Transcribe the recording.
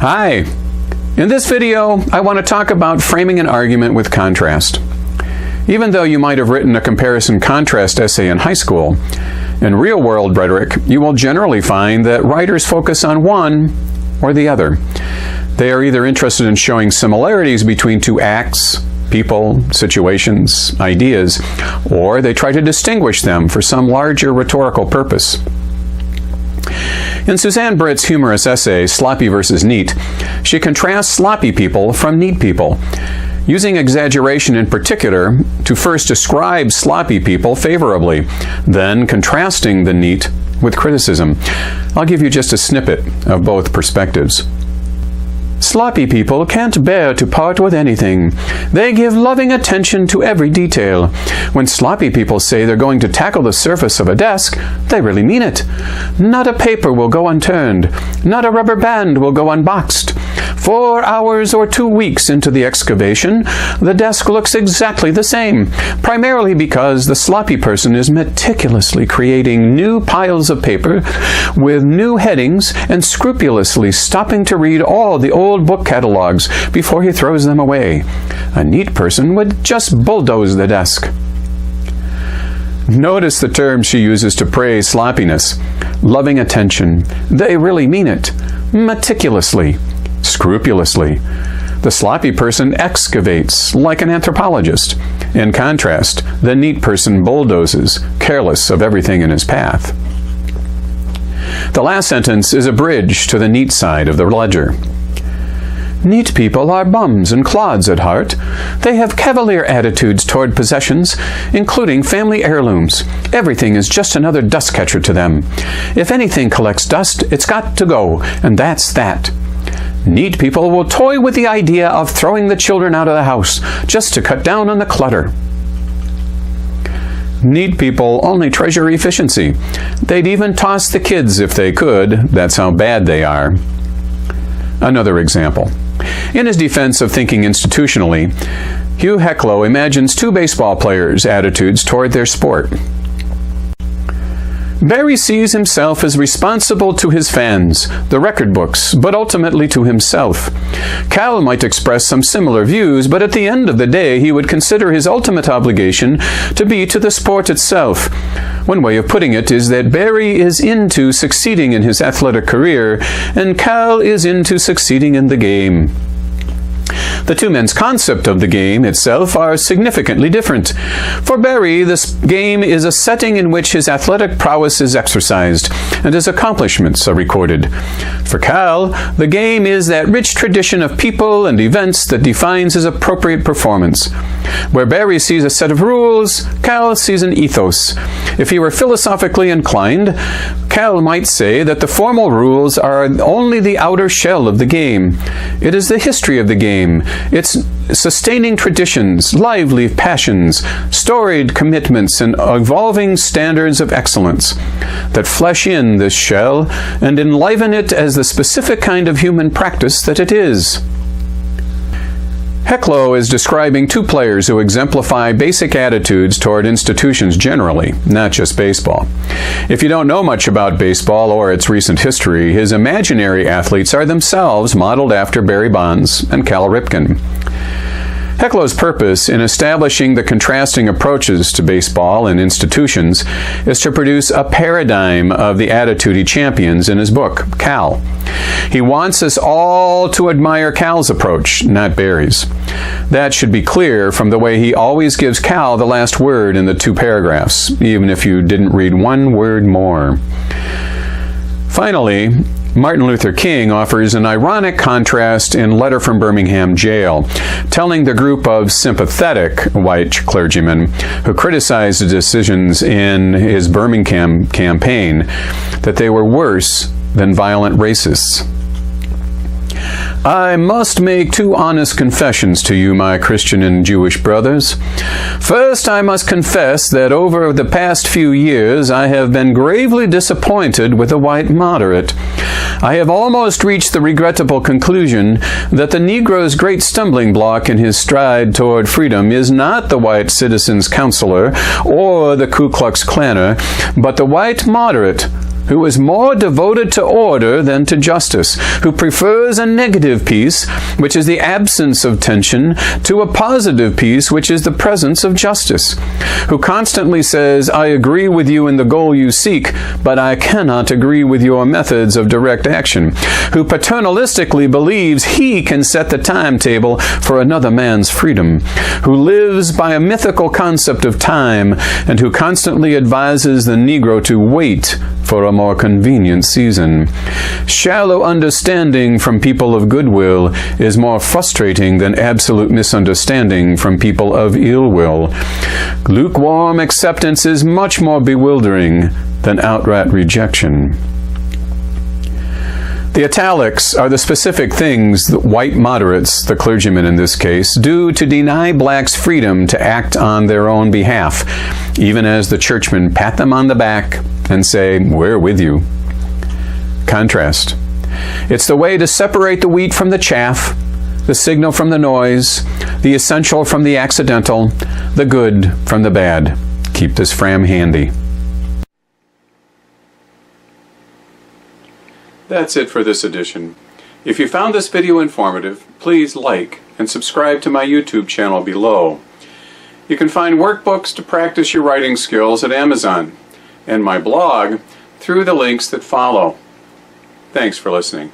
Hi! In this video, I want to talk about framing an argument with contrast. Even though you might have written a comparison-contrast essay in high school, in real-world rhetoric, you will generally find that writers focus on one or the other. They are either interested in showing similarities between two acts, people, situations, ideas, or they try to distinguish them for some larger rhetorical purpose. In Suzanne Britt's humorous essay, Sloppy versus Neat, she contrasts sloppy people from neat people, using exaggeration in particular to first describe sloppy people favorably, then contrasting the neat with criticism. I'll give you just a snippet of both perspectives. Sloppy people can't bear to part with anything. They give loving attention to every detail. When sloppy people say they're going to tackle the surface of a desk, they really mean it. Not a paper will go unturned. Not a rubber band will go unboxed. 4 hours or 2 weeks into the excavation, the desk looks exactly the same, primarily because the sloppy person is meticulously creating new piles of paper with new headings and scrupulously stopping to read all the old book catalogs before he throws them away. A neat person would just bulldoze the desk. Notice the term she uses to praise sloppiness. Loving attention. They really mean it. Meticulously. Scrupulously. The sloppy person excavates like an anthropologist. In contrast, the neat person bulldozes, careless of everything in his path. The last sentence is a bridge to the neat side of the ledger. Neat people are bums and clods at heart. They have cavalier attitudes toward possessions, including family heirlooms. Everything is just another dust catcher to them. If anything collects dust, it's got to go, and that's that. Neat people will toy with the idea of throwing the children out of the house just to cut down on the clutter. Neat people only treasure efficiency. They'd even toss the kids if they could. That's how bad they are. Another example. In his defense of thinking institutionally, Hugh Hecklow imagines two baseball players' attitudes toward their sport. Barry sees himself as responsible to his fans, the record books, but ultimately to himself. Cal might express some similar views, but at the end of the day he would consider his ultimate obligation to be to the sport itself. One way of putting it is that Barry is into succeeding in his athletic career, and Cal is into succeeding in the game. The two men's concept of the game itself are significantly different. For Barry, this game is a setting in which his athletic prowess is exercised and his accomplishments are recorded. For Cal, the game is that rich tradition of people and events that defines his appropriate performance. Where Barry sees a set of rules, Cal sees an ethos. If he were philosophically inclined, Cal might say that the formal rules are only the outer shell of the game. It is the history of the game, its sustaining traditions, lively passions, storied commitments, and evolving standards of excellence that flesh in this shell and enliven it as the specific kind of human practice that it is. Hecklow is describing two players who exemplify basic attitudes toward institutions generally, not just baseball. If you don't know much about baseball or its recent history, his imaginary athletes are themselves modeled after Barry Bonds and Cal Ripken. Hecklow's purpose in establishing the contrasting approaches to baseball and institutions is to produce a paradigm of the attitude he champions in his book, Cal. He wants us all to admire Cal's approach, not Barry's. That should be clear from the way he always gives Cal the last word in the 2 paragraphs, even if you didn't read one word more. Finally, Martin Luther King offers an ironic contrast in Letter from Birmingham Jail, telling the group of sympathetic white clergymen who criticized the decisions in his Birmingham campaign that they were worse than violent racists. I must make 2 honest confessions to you, my Christian and Jewish brothers. First, I must confess that over the past few years I have been gravely disappointed with the white moderate. I have almost reached the regrettable conclusion that the Negro's great stumbling block in his stride toward freedom is not the white citizen's counselor or the Ku Klux Klanner, but the white moderate who is more devoted to order than to justice, who prefers a negative peace, which is the absence of tension, to a positive peace, which is the presence of justice, who constantly says, I agree with you in the goal you seek, but I cannot agree with your methods of direct action, who paternalistically believes he can set the timetable for another man's freedom, who lives by a mythical concept of time, and who constantly advises the Negro to wait for a more convenient season. Shallow understanding from people of goodwill is more frustrating than absolute misunderstanding from people of ill will. Lukewarm acceptance is much more bewildering than outright rejection. The italics are the specific things that white moderates, the clergymen in this case, do to deny blacks freedom to act on their own behalf, even as the churchmen pat them on the back and say, we're with you. Contrast. It's the way to separate the wheat from the chaff, the signal from the noise, the essential from the accidental, the good from the bad. Keep this fram handy. That's it for this edition. If you found this video informative, please like and subscribe to my YouTube channel below. You can find workbooks to practice your writing skills at Amazon, and my blog through the links that follow. Thanks for listening.